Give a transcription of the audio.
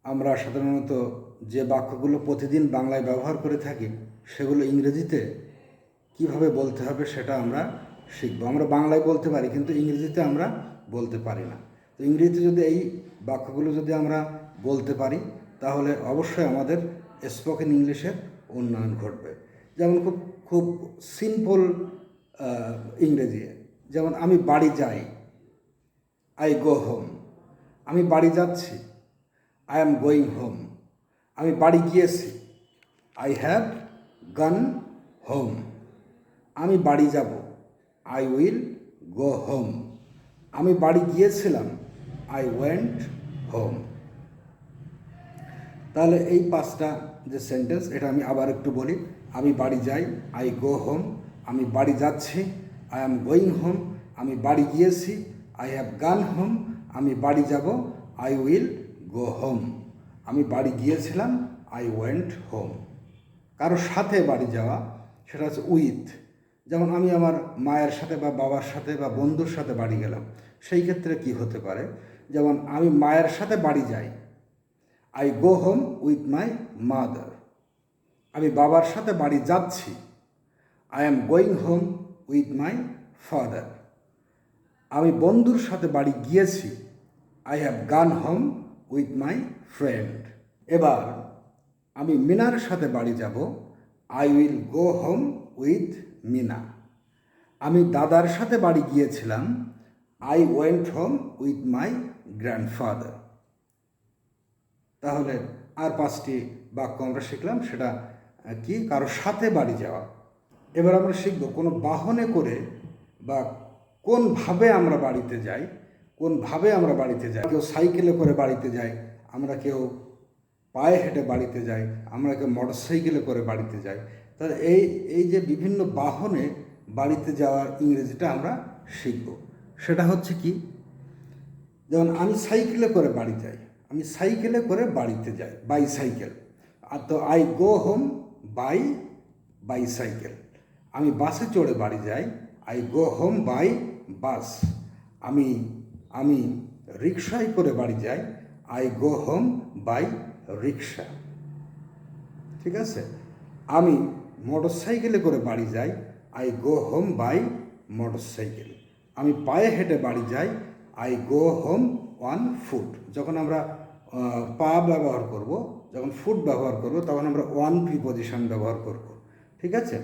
আমরা সাধারণত যে বাক্যগুলো প্রতিদিন বাংলায় ব্যবহার করে থাকি সেগুলো ইংরেজিতে কিভাবে বলতে হবে সেটা আমরা শিখব। আমরা বাংলায় বলতে পারি কিন্তু ইংরেজিতে আমরা বলতে পারি না। তো ইংরেজিতে যদি এই বাক্যগুলো যদি আমরা বলতে পারি তাহলে অবশ্যই আমাদের স্পোকেন ইংলিশের উন্নয়ন ঘটবে। যেমন খুব খুব সিম্পল ইংরেজি, যেমন আমি বাড়ি যাই, আই গো হোম। আমি বাড়ি যাচ্ছি, আই অ্যাম গোয়িং হোম। আমি বাড়ি গিয়েছি, আই হ্যাভ গন হোম। আমি বাড়ি যাব, আই উইল গো হোম। আমি বাড়ি গিয়েছিলাম, আই ওয়েন্ট হোম। তাহলে এই পাঁচটা যে সেন্টেন্স, এটা আমি আবার একটু বলি। আমি বাড়ি যাই, আই গো হোম। আমি বাড়ি যাচ্ছি, আই অ্যাম গোয়িং হোম। আমি বাড়ি গিয়েছি, আই হ্যাভ গান হোম। আমি বাড়ি যাব, আই উইল গো হোম। আমি বাড়ি গিয়েছিলাম, আই ওয়েন্ট হোম। কারোর সাথে বাড়ি যাওয়া সেটা হচ্ছে উইথ। যেমন আমি আমার মায়ের সাথে বা বাবার সাথে বা বন্ধুর সাথে বাড়ি গেলাম, সেই ক্ষেত্রে কি হতে পারে? যেমন আমি মায়ের সাথে বাড়ি যাই, I go home with my mother. আমি বাবার সাথে বাড়ি যাচ্ছি, I am going home with my father. আমি বন্ধুর সাথে বাড়ি গিয়েছি, I have gone home with my friend. এবার আমি মিনার সাথে বাড়ি যাব, I will go home with Mina. আমি দাদার সাথে বাড়ি গিয়েছিলাম, I went home with my grandfather. তাহলে আর পাঁচটি বাক্য আমরা শিখলাম, সেটা কি? কারোর সাথে বাড়ি যাওয়া। এবার আমরা শিখব কোনো বাহনে করে বা কোনভাবে আমরা বাড়িতে যাই। কোনভাবে আমরা বাড়িতে যাই, কেউ সাইকেলে করে বাড়িতে যাই, আমরা কেউ পায়ে হেঁটে বাড়িতে যাই, আমরা কেউ মোটর সাইকেলে করে বাড়িতে যাই। তাহলে এই যে বিভিন্ন বাহনে বাড়িতে যাওয়ার ইংরেজিটা আমরা শিখব। সেটা হচ্ছে কি? যেমন আমি সাইকেলে করে বাড়ি যাই, আমি সাইকেলে করে বাড়িতে যাই, বাইসাইকেল। আর তো I go home by bicycle. আমি বাসে চড়ে বাড়ি যাই, I go home by bus. আমি আমি রিক্সায় করে বাড়ি যাই, I go home by rickshaw. ঠিক আছে? আমি মোটর সাইকেলে করে বাড়ি যাই, I go home by motorcycle. আমি পায়ে হেঁটে বাড়ি যাই, I go home on foot. যখন আমরা পা ব্যবহার করব, যখন ফুট ব্যবহার করব, তখন আমরা ওয়ান প্রিপোজিশন ব্যবহার করব। ঠিক আছে?